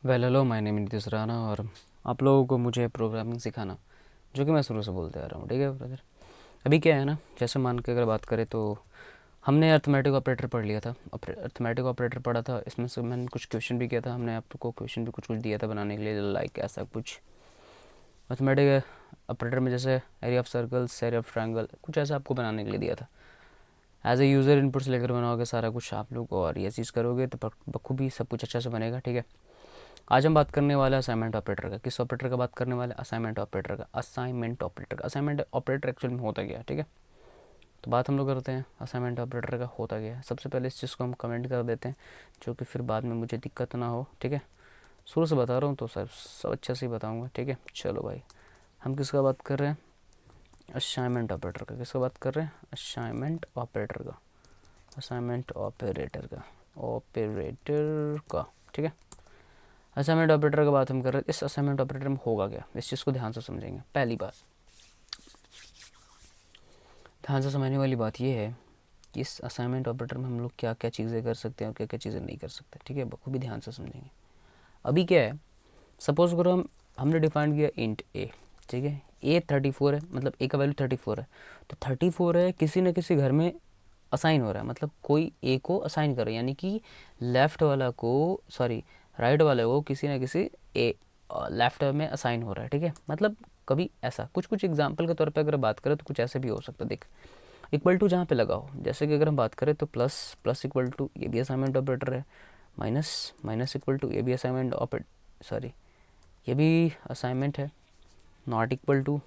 Hello, my name Nitish Rana और आप लोगों को मुझे प्रोग्रामिंग सिखाना, जो कि मैं शुरू से बोलते आ रहा हूँ। ठीक है ब्रदर। अभी क्या है ना, जैसे मान के अगर बात करें तो हमने अर्थमेटिक ऑपरेटर पढ़ लिया था। अर्थमेटिक ऑपरेटर पढ़ा था, इसमें से मैंने कुछ क्वेश्चन भी किया था। हमने आपको क्वेश्चन भी कुछ कुछ दिया था बनाने के लिए, लाइक ऐसा कुछ अर्थमेटिक ऑपरेटर में जैसे area of circles, area of triangle, कुछ ऐसा आपको बनाने के लिए दिया था। एज ए यूज़र इनपुट से लेकर बनाओगे सारा कुछ आप लोग, और ये चीज़ करोगे तो बखूबी सब कुछ अच्छा से बनेगा। ठीक है। आज हम बात करने वाले हैं असाइनमेंट ऑपरेटर का। किस ऑपरेटर का बात करने वाले? असाइनमेंट ऑपरेटर का। असाइनमेंट ऑपरेटर एक्चुअल में होता क्या है? ठीक है, तो बात हम लोग करते हैं असाइनमेंट ऑपरेटर का होता क्या है। सबसे पहले इस चीज़ को हम कमेंट कर देते हैं, जो कि फिर बाद में मुझे दिक्कत ना हो। ठीक है, शुरू से बता रहा हूँ तो सर सब अच्छे से ही बताऊँगा। ठीक है, चलो भाई, हम किसका बात कर रहे हैं? असाइनमेंट ऑपरेटर का। किसका बात कर रहे हैं? असाइनमेंट ऑपरेटर का। असाइनमेंट ऑपरेटर का। ठीक है, असाइनमेंट ऑपरेटर की बात हम कर रहे हैं। इस असाइनमेंट ऑपरेटर में होगा क्या, इस चीज़ को ध्यान से समझेंगे। पहली बात, ध्यान से समझने वाली बात यह है कि इस असाइनमेंट ऑपरेटर में हम लोग क्या क्या चीज़ें कर सकते हैं और क्या क्या चीज़ें नहीं कर सकते। ठीक है, बखूबी ध्यान से समझेंगे। अभी क्या है, सपोज करो हमने डिफाइन किया इंट ए। ठीक है, ए 34 है, मतलब ए का वैल्यू 34 है, तो 34 है किसी न किसी घर में असाइन हो रहा है, मतलब कोई ए को असाइन कर रहा है, यानी कि लेफ्ट वाला को, सॉरी राइट वाले को किसी न किसी ए लेफ्ट में असाइन हो रहा है। ठीक है, मतलब कभी ऐसा कुछ कुछ एग्जांपल के तौर पे अगर बात करें तो कुछ ऐसे भी हो सकता है। देख, इक्वल टू जहाँ पे लगा हो, जैसे कि अगर हम बात करें तो प्लस प्लस इक्वल टू, ये भी असाइनमेंट ऑपरेटर है। माइनस माइनस इक्वल टू, ये भी असाइनमेंट ऑपरेटर, सॉरी ये भी असाइनमेंट है। नॉट इक्वल टू,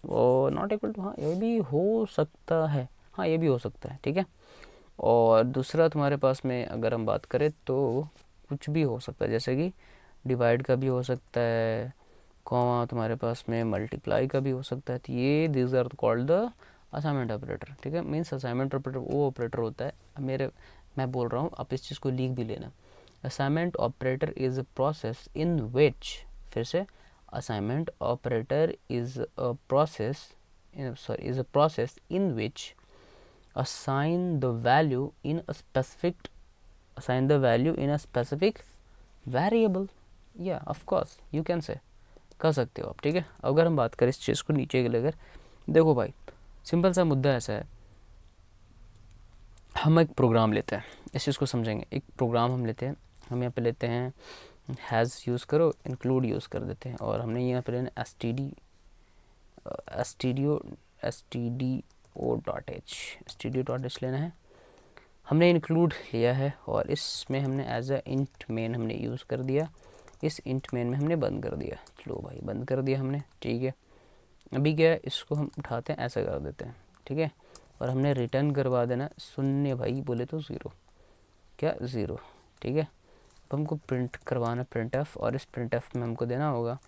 और नॉट इक्वल टू, हाँ ये भी हो सकता है, हाँ ये भी हो सकता है। ठीक है, और दूसरा तुम्हारे पास में अगर हम बात करें तो कुछ भी हो सकता है, जैसे कि डिवाइड का भी हो सकता है, कॉमा तुम्हारे पास में मल्टीप्लाई का भी हो सकता है। तो ये this are called the assignment operator. ठीक है, मीन्स असाइनमेंट ऑपरेटर वो ऑपरेटर होता है, मेरे मैं बोल रहा हूँ, आप इस चीज़ को लिख भी लेना। Assignment operator is a process in which, फिर से, assignment operator is a process, sorry is a process in which assign the value in a specific assign the value in a specific variable. Yeah, of course you can say, कर सकते हो आप। ठीक है, अगर हम बात करें इस चीज़ को नीचे के लेकर, देखो भाई, सिंपल सा मुद्दा ऐसा है, हम एक प्रोग्राम लेते हैं, इस चीज़ को समझेंगे। एक प्रोग्राम हम लेते हैं, हम यहाँ पे लेते हैं हैज़ यूज़ करो, इंक्लूड यूज़ कर देते हैं, और हमने यहाँ पे लेना s t d o dot h लेना है। हमने इंक्लूड लिया है और इसमें हमने एज अ इंट मेन हमने यूज़ कर दिया, इस इंट मेन में हमने बंद कर दिया। चलो भाई, बंद कर दिया हमने। ठीक है, अभी क्या है, इसको हम उठाते हैं, ऐसा कर देते हैं। ठीक है, और हमने रिटर्न करवा देना शून्य, भाई बोले तो ज़ीरो, क्या ज़ीरो। ठीक है, अब हमको प्रिंट करवाना प्रिंट एफ, और इस प्रिंट एफ में हमको देना होगा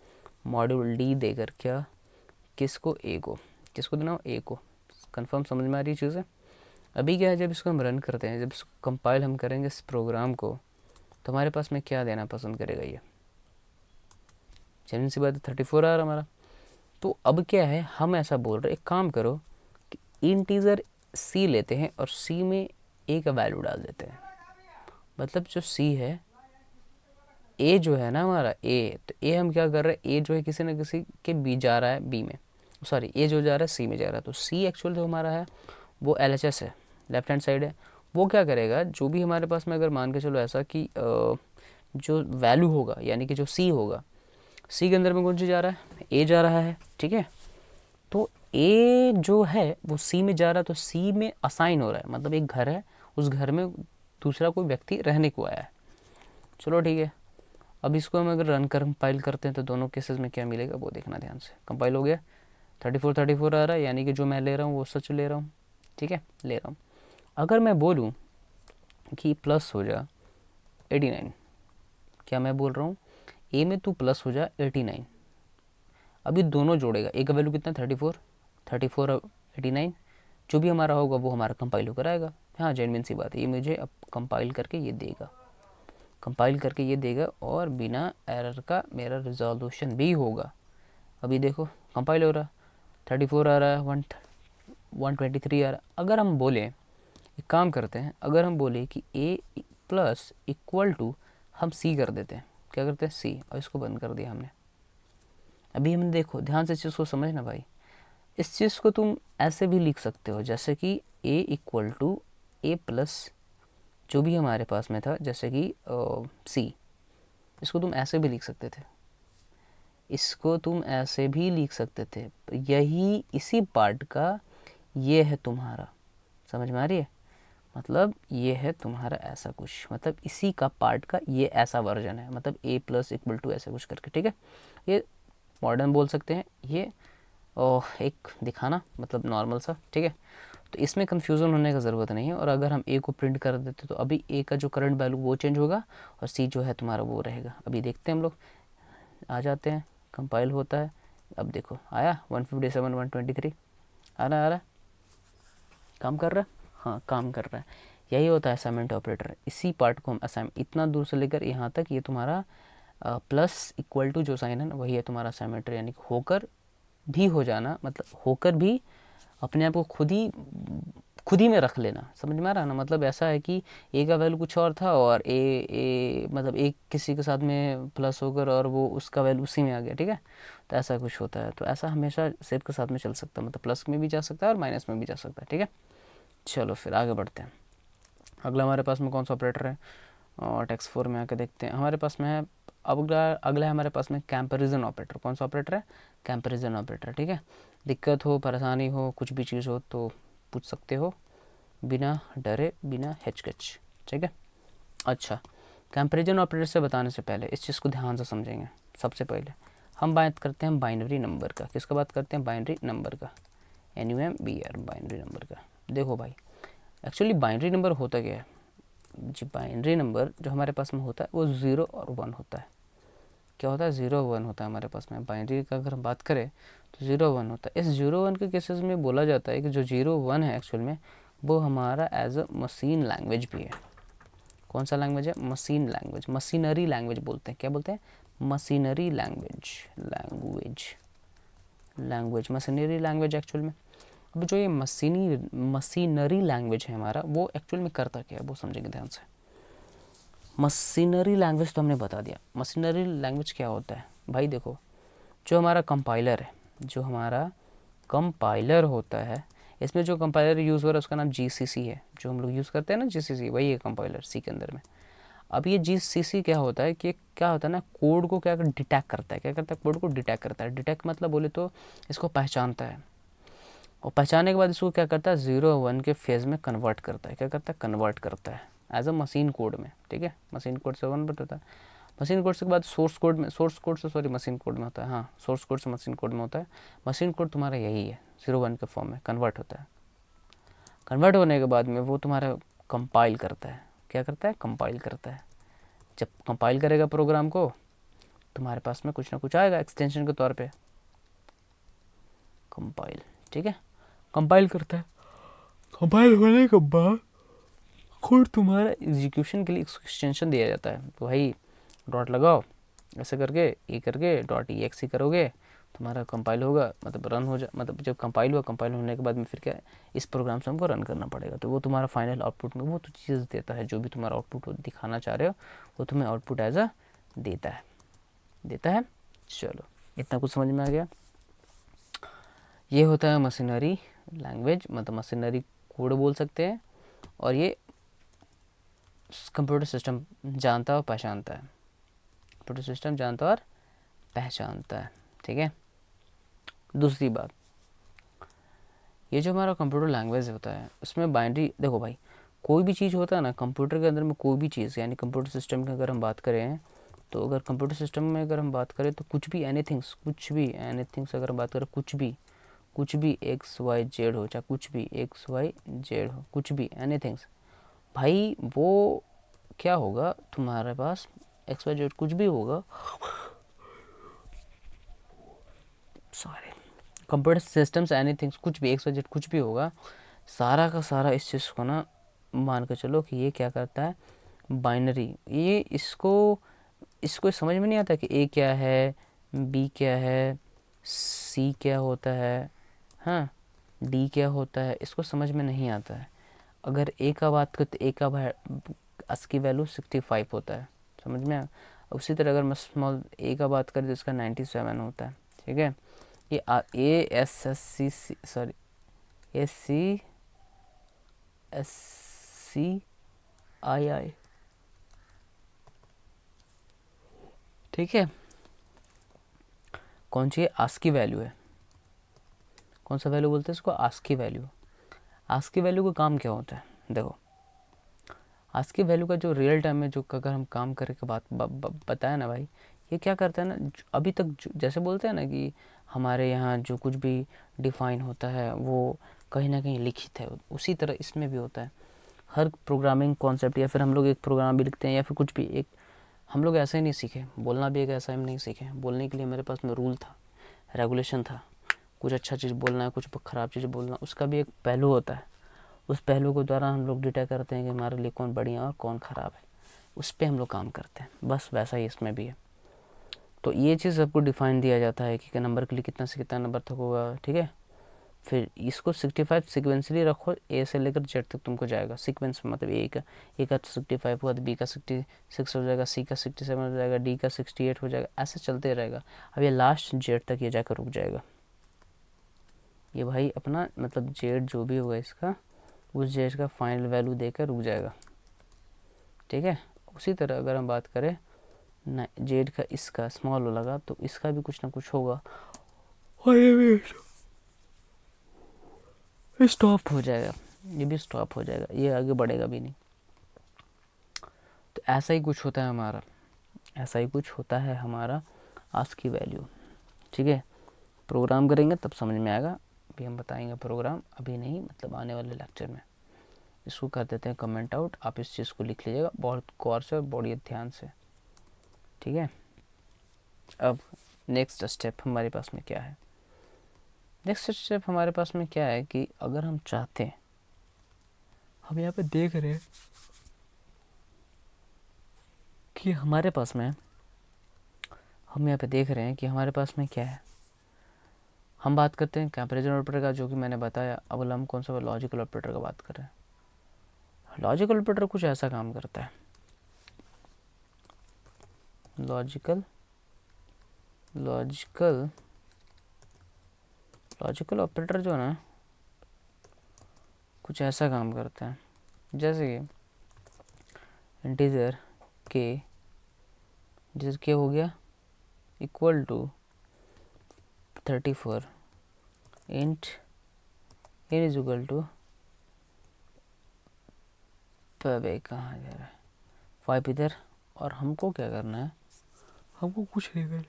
मॉड्यूल डी देकर, क्या, किसको, ए को। किसको देना हो? ए को। कंफर्म समझ में आ रही चीज़ें? अभी क्या है, जब इसको हम रन करते हैं, जब इसको कंपाइल हम करेंगे इस प्रोग्राम को, तो हमारे पास में क्या देना पसंद करेगा ये? जेन्युइन सी बात है, 34 आ रहा हमारा। तो अब क्या है, हम ऐसा बोल रहे, एक काम करो कि इंटीजर सी लेते हैं और सी में ए का वैल्यू डाल देते हैं। मतलब जो सी है, ए जो है ना हमारा, ए, तो ए हम क्या कर रहे हैं, ए जो है किसी न किसी के बी जा रहा है, बी में, सॉरी ए जो जा रहा है सी में जा रहा है, तो सी एक्चुअल जो हमारा है वो एल है, लेफ्ट हैंड साइड है। वो क्या करेगा, जो भी हमारे पास में, अगर मान के चलो ऐसा कि जो वैल्यू होगा, यानी कि जो सी होगा, सी के अंदर में कौन सी जा रहा है? ए जा रहा है। ठीक है, तो ए जो है वो सी में जा रहा है, तो सी में असाइन हो रहा है, मतलब एक घर है, उस घर में दूसरा कोई व्यक्ति रहने को आया है। चलो ठीक है, अब इसको हम अगर रन कर कंपाइल करते हैं तो दोनों केसेस में क्या मिलेगा वो देखना ध्यान से। कंपाइल हो गया, 34 आ रहा है, यानी कि जो मैं ले रहा हूँ वो सच ले रहा हूँ। ठीक है, ले रहा हूँ। अगर मैं बोलूँ कि प्लस हो जा 89, क्या मैं बोल रहा हूँ, ए में तू प्लस हो जा 89, अभी दोनों जोड़ेगा, ए का वैल्यू कितना? 34 और 89, जो भी हमारा होगा वो हमारा कंपाइल होकर आएगा। हाँ, जेन्युइन सी बात है, ये मुझे अब कंपाइल करके ये देगा, कंपाइल करके ये देगा, और बिना एरर का मेरा रिजोल्यूशन भी होगा। अभी देखो कंपाइल हो रहा, 34 आ रहा है, 123 आ रहा है। अगर हम बोले, एक काम करते हैं, अगर हम बोले कि ए प्लस इक्वल टू, हम सी कर देते हैं, क्या करते हैं सी, और इसको बंद कर दिया हमने। अभी हमने देखो ध्यान से इस चीज़ को समझना भाई, इस चीज़ को तुम ऐसे भी लिख सकते हो जैसे कि a equal to a plus जो भी हमारे पास में था, जैसे कि सी, इसको तुम ऐसे भी लिख सकते थे, इसको तुम ऐसे भी लिख सकते थे। यही इसी पार्ट का ये है तुम्हारा, समझ में आ रही है, मतलब ये है तुम्हारा ऐसा कुछ, मतलब इसी का पार्ट का ये ऐसा वर्जन है, मतलब a प्लस इक्वल टू ऐसे कुछ करके, ठीक है। ये मॉडर्न बोल सकते हैं, ये एक दिखाना मतलब नॉर्मल सा, ठीक है। तो इसमें कन्फ्यूज़न होने का ज़रूरत नहीं है। और अगर हम a को प्रिंट कर देते तो अभी a का जो करंट वैल्यू वो चेंज होगा और c जो है तुम्हारा वो रहेगा। अभी देखते हैं हम लोग, आ जाते हैं, कंपाइल होता है। अब देखो आया 157 123 आ रहा है, काम कर रहा है, हाँ काम कर रहा है। यही होता है असाइनमेंट ऑपरेटर। इसी पार्ट को हम असाइन, इतना दूर से लेकर यहाँ तक ये तुम्हारा प्लस इक्वल टू जो साइन है ना वही है तुम्हारा असाइनमेंट, यानी होकर भी हो जाना, मतलब होकर भी अपने आप को खुद ही में रख लेना, समझ में आ रहा है ना। मतलब ऐसा है कि ए का वैल्यू कुछ और था और ए मतलब एक किसी के साथ में प्लस होकर और वो उसका वैल्यू उसी में आ गया, ठीक है। तो ऐसा कुछ होता है, तो ऐसा हमेशा सेव के साथ में चल सकता है, मतलब प्लस में भी जा सकता है और माइनस में भी जा सकता है, ठीक है। चलो फिर आगे बढ़ते हैं। अगला हमारे पास में कौन सा ऑपरेटर है, और टेक्स्ट 4 में आके देखते हैं हमारे पास में है। अब अगला है हमारे पास में कंपैरिजन ऑपरेटर। कौन सा ऑपरेटर है, कंपैरिजन ऑपरेटर, ठीक है। दिक्कत हो, परेशानी हो, कुछ भी चीज़ हो तो पूछ सकते हो बिना डरे, बिना हिचकिच, ठीक है। अच्छा, कंपैरिजन ऑपरेटर से बताने से पहले इस चीज़ को ध्यान से समझेंगे। सबसे पहले हम बात करते हैं बाइनरी नंबर का। किसका बात करते हैं, बाइनरी नंबर का, NUMBR, बाइनरी नंबर का। देखो भाई, एक्चुअली बाइनरी नंबर होता क्या है जी, बाइनरी नंबर जो हमारे पास में होता है वो 0 और 1 होता है। क्या होता है, 0 1 होता है हमारे पास में। बाइनरी का अगर हम बात करें तो 0 1 होता है। इस 0 1 के केसेस में बोला जाता है कि जो 0 1 है एक्चुअल में वो हमारा एज अ मशीन लैंग्वेज भी है। कौन सा लैंग्वेज है, मशीन लैंग्वेज, मशीनरी लैंग्वेज बोलते हैं। क्या बोलते हैं, machinery language, language machinery language actual में। अब जो ये मशीनरी लैंग्वेज है हमारा, वो एक्चुअल में करता क्या है वो समझेंगे ध्यान से। मशीनरी लैंग्वेज तो हमने बता दिया। मशीनरी लैंग्वेज क्या होता है भाई, देखो जो हमारा कंपाइलर है, जो हमारा कंपाइलर होता है, इसमें जो कंपाइलर यूज़ हो रहा है उसका नाम GCC है। जो हम लोग यूज़ करते हैं ना GCC, वही है कंपाइलर सी के अंदर में। अब ये GCC क्या होता है कि क्या होता है ना, कोड को क्या डिटेक्ट करता है, क्या करता है, कोड को डिटेक्ट करता है। डिटेक्ट मतलब बोले तो इसको पहचानता है, और पहचानने के बाद इसको क्या करता है, 0 1 के फेज में कन्वर्ट करता है। क्या करता है, कन्वर्ट करता है एज अ मशीन कोड में, ठीक है। मशीन कोड से कन्वर्ट होता है। मशीन कोड से बाद सोर्स कोड में, मशीन कोड में होता है, हाँ सोर्स कोड से मशीन कोड में होता है। मशीन कोड तुम्हारा यही है, 0 1 के फॉर्म में कन्वर्ट होता है। कन्वर्ट होने के बाद में वो तुम्हारा कंपाइल करता है। क्या करता है, कंपाइल करता है। जब कंपाइल करेगा प्रोग्राम को, तुम्हारे पास में कुछ ना कुछ आएगा एक्सटेंशन के तौर पे, कंपाइल, ठीक है। कंपाइल करता है, कंपाइल होने के बाद खुद तुम्हारा एग्जीक्यूशन के लिए एक्सटेंशन दिया जाता है। तो भाई डॉट लगाओ, ऐसे करके .exe करोगे, तुम्हारा कंपाइल होगा, मतलब रन हो जा, मतलब जब कंपाइल हुआ, कंपाइल होने के बाद में फिर क्या है, इस प्रोग्राम से हमको रन करना पड़ेगा। तो वो तुम्हारा फाइनल आउटपुट में वो तो चीज़ देता है, जो भी तुम्हारा आउटपुट दिखाना चाह रहे हो वो तुम्हें आउटपुट एज अ देता है। चलो इतना कुछ समझ में आ गया। ये होता है मशीनरी लैंग्वेज, मतलब मशीनरी कोड बोल सकते हैं। और ये कंप्यूटर सिस्टम जानता और पहचानता है, कंप्यूटर सिस्टम जानता और पहचानता है, ठीक है। दूसरी बात, ये जो हमारा कंप्यूटर लैंग्वेज होता है उसमें बाइनरी, देखो भाई कोई भी चीज़ होता है ना कंप्यूटर के अंदर में, कोई भी चीज़, यानी कंप्यूटर सिस्टम की अगर हम बात करें तो अगर कंप्यूटर सिस्टम में अगर हम बात करें तो कुछ भी एनीथिंग्स से अगर हम बात करें, कुछ भी XYZ हो, चाहे कुछ भी XYZ हो, कुछ भी एनीथिंग्स, भाई वो क्या होगा तुम्हारे पास, XYZ कुछ भी होगा, सॉरी, कंप्यूटर सिस्टम्स एनीथिंग्स कुछ भी XYZ कुछ भी होगा, सारा का सारा इस चीज़ को ना मान के चलो कि ये क्या करता है, बाइनरी। ये इसको समझ में नहीं आता कि A क्या है, B क्या है, C क्या होता है, हाँ D क्या होता है, इसको समझ में नहीं आता है। अगर A का बात करते, A का ASCII वैल्यू 65 होता है, समझ में आया। उसी तरह अगर मैं स्मॉल ए का बात करें तो इसका 97 होता है, ठीक है। ये A S S C sorry S C I I, ठीक है। कौन सी है? आस्की वैल्यू है। कौन सा वैल्यू बोलते हैं इसको? ASCII value. आस्की वैल्यू का काम क्या होता है? देखो, आस्की वैल्यू का जो रियल टाइम में जो अगर हम काम करने के बाद बताया ना भाई, ये क्या करता है ना, अभी तक जैसे बोलते हैं ना कि हमारे यहाँ जो कुछ भी डिफाइन होता है वो कहीं ना कहीं लिखित है, उसी तरह इसमें भी होता है। हर प्रोग्रामिंग कॉन्सेप्ट, या फिर हम लोग एक प्रोग्राम भी लिखते हैं या फिर कुछ भी, एक हम लोग ऐसे ही नहीं सीखे, बोलना भी एक ऐसा ही नहीं सीखे। बोलने के लिए मेरे पास में रूल था, रेगुलेशन था। कुछ अच्छा चीज़ बोलना है, कुछ ख़राब चीज़ बोलना, उसका भी एक पहलू होता है। उस पहलू के द्वारा हम लोग डिटेक्ट करते हैं कि हमारे लिए कौन बढ़िया और कौन ख़राब है, उस पर हम लोग काम करते हैं। बस वैसा ही इसमें भी है। तो ये चीज़ सबको डिफाइन दिया जाता है कि नंबर के लिए कितना से कितना नंबर तक होगा, ठीक है। फिर इसको 65 सिक्वेंसली रखो, ए से लेकर जेड तक तुमको जाएगा सीक्वेंस में। मतलब ए का 65 हुआ तो बी का 66 हो जाएगा, सी का 67 हो जाएगा, डी का 68 हो जाएगा, ऐसे चलते रहेगा। अब ये लास्ट जेड तक ये जाकर रुक जाएगा। ये भाई अपना मतलब जेड जो भी होगा इसका, उस जेड का फाइनल वैल्यू देकर रुक जाएगा, ठीक है। उसी तरह अगर हम बात करें ना जेड का, इसका स्मॉल लगा तो इसका भी कुछ ना कुछ होगा और ये भी स्टॉप हो जाएगा, ये भी स्टॉप हो जाएगा, ये आगे बढ़ेगा भी नहीं। तो ऐसा ही कुछ होता है हमारा, ऐसा ही कुछ होता है हमारा आस्की वैल्यू, ठीक है। प्रोग्राम करेंगे तब समझ में आएगा, अभी हम बताएंगे प्रोग्राम, अभी नहीं, मतलब आने वाले लेक्चर में। इसको कर देते हैं कमेंट आउट, आप इस चीज़ को लिख लीजिएगा बहुत गौर से और बड़ी ध्यान से, ठीक है। अब नेक्स्ट स्टेप हमारे पास में क्या है? नेक्स्ट स्टेप हमारे पास में क्या है कि अगर हम चाहते हैं, हम यहाँ पे देख रहे हैं कि हमारे पास में, हम यहाँ पे देख रहे हैं कि हमारे पास में क्या है। हम बात करते हैं कंपैरिजन ऑपरेटर का, जो कि मैंने बताया। अब हम कौन सा लॉजिकल ऑपरेटर का बात कर रहे हैं। लॉजिकल ऑपरेटर कुछ ऐसा काम करता है। लॉजिकल ऑपरेटर जो है ना, कुछ ऐसा काम करता है जैसे कि इंटीजर के हो गया equal to 34, int n is equal to कहाँ जा रहा है 5 इधर। और हमको क्या करना है? हमको कुछ नहीं करना,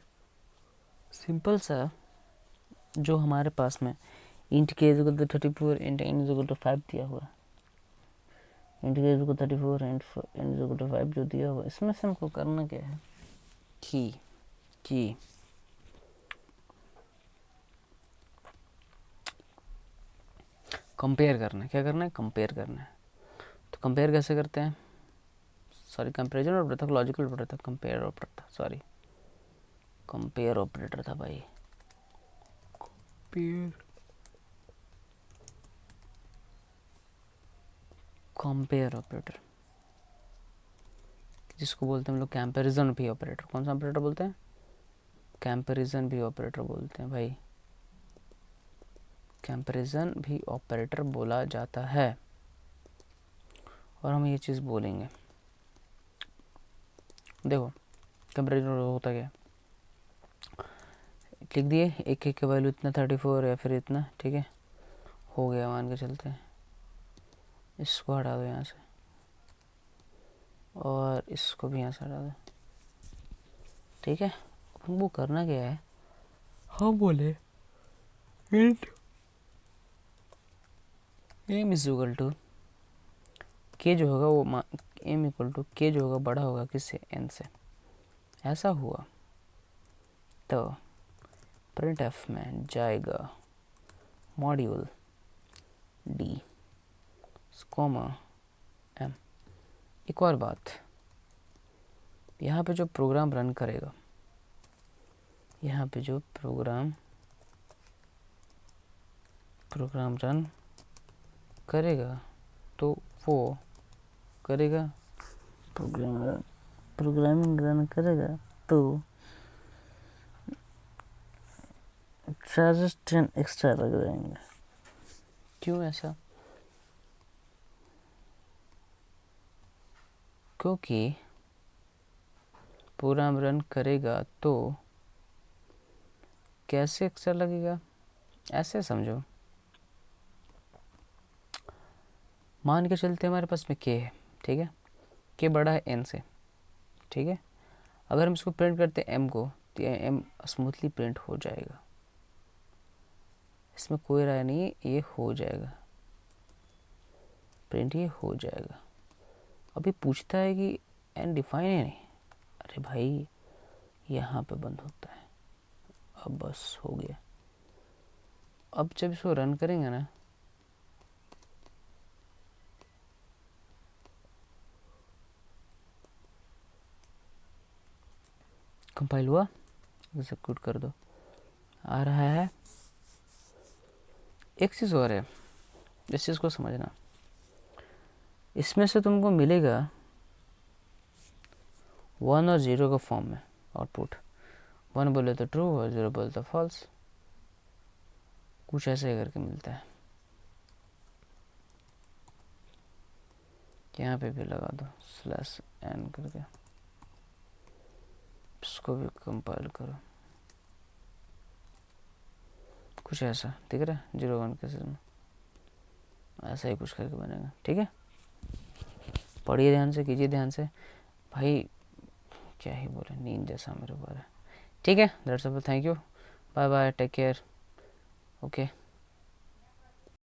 सिंपल सा जो हमारे पास में int k is equal to 34, int n is equal to 5 दिया हुआ है। Int k is equal to 34, int n is equal to 5 जो दिया हुआ है, इसमें से हमको करना क्या है कि कंपेयर करना है। क्या करना है? कंपेयर करना है। तो कंपेयर कैसे करते हैं? सॉरी, कंपेरिजन ऑपरेटर था, लॉजिकल ऑपरेटर था, कंपेयर ऑपरेटर था, सॉरी कंपेयर ऑपरेटर था भाई, कंपेयर ऑपरेटर, जिसको बोलते हैं हम लोग कंपैरिजन भी ऑपरेटर। कौन सा ऑपरेटर बोलते हैं? कंपैरिजन भी ऑपरेटर बोलते हैं भाई, कंपैरिजन भी ऑपरेटर बोला जाता है। और हम ये चीज़ बोलेंगे, देखो कंपैरिजन होता क्या, लिख दिए एक का वैल्यू इतना 34 या फिर इतना, ठीक है, हो गया मान के चलते हैं। इसको हटा दो यहाँ से और इसको भी यहाँ से हटा दो, ठीक है। अब हमको करना क्या है? हम बोले int m is equal to k जो होगा वो एम इक्वल टू के जो होगा बड़ा होगा किससे? एन से। ऐसा हुआ तो प्रिंट एफ में जाएगा मॉड्यूल डी कॉमा एम। एक और बात, यहाँ पे जो प्रोग्राम रन करेगा, यहाँ पे जो प्रोग्राम रन करेगा तो वो करेगा प्रोग्राम रन प्रोग्रामिंग रन करेगा तो चार्जेस 10 एक्स्ट्रा लग जाएंगे। क्यों ऐसा? क्योंकि प्रोग्राम रन करेगा तो कैसे एक्स्ट्रा लगेगा, ऐसे समझो। मान के चलते हमारे पास में के है, ठीक है, के बड़ा है एन से, ठीक है। अगर हम इसको प्रिंट करते हैं एम को, तो एम स्मूथली प्रिंट हो जाएगा, इसमें कोई राय नहीं है, ये हो जाएगा प्रिंट, ये हो जाएगा। अभी पूछता है कि एन डिफाइन है नहीं, अरे भाई यहाँ पे बंद होता है। अब बस हो गया। अब जब इसको रन करेंगे ना, कंपाइल हुआ, एग्जीक्यूट कर दो, आ रहा है। एक चीज़ और है, इस चीज़ को समझना, इसमें से तुमको मिलेगा 1 और 0 का फॉर्म में आउटपुट। 1 बोले तो ट्रू और 0 बोले तो फॉल्स, कुछ ऐसे करके मिलता है। यहाँ पे भी लगा दो /n करके, इसको भी कंपाइल करो, कुछ ऐसा दिख रहा है 0 1 के में, ऐसा ही कुछ करके बनेगा, ठीक है। पढ़िए ध्यान से, कीजिए ध्यान से भाई, क्या ही बोले, नींद जैसा मेरे ऊपर है, ठीक है। That's all, thank you, bye bye, take care, okay.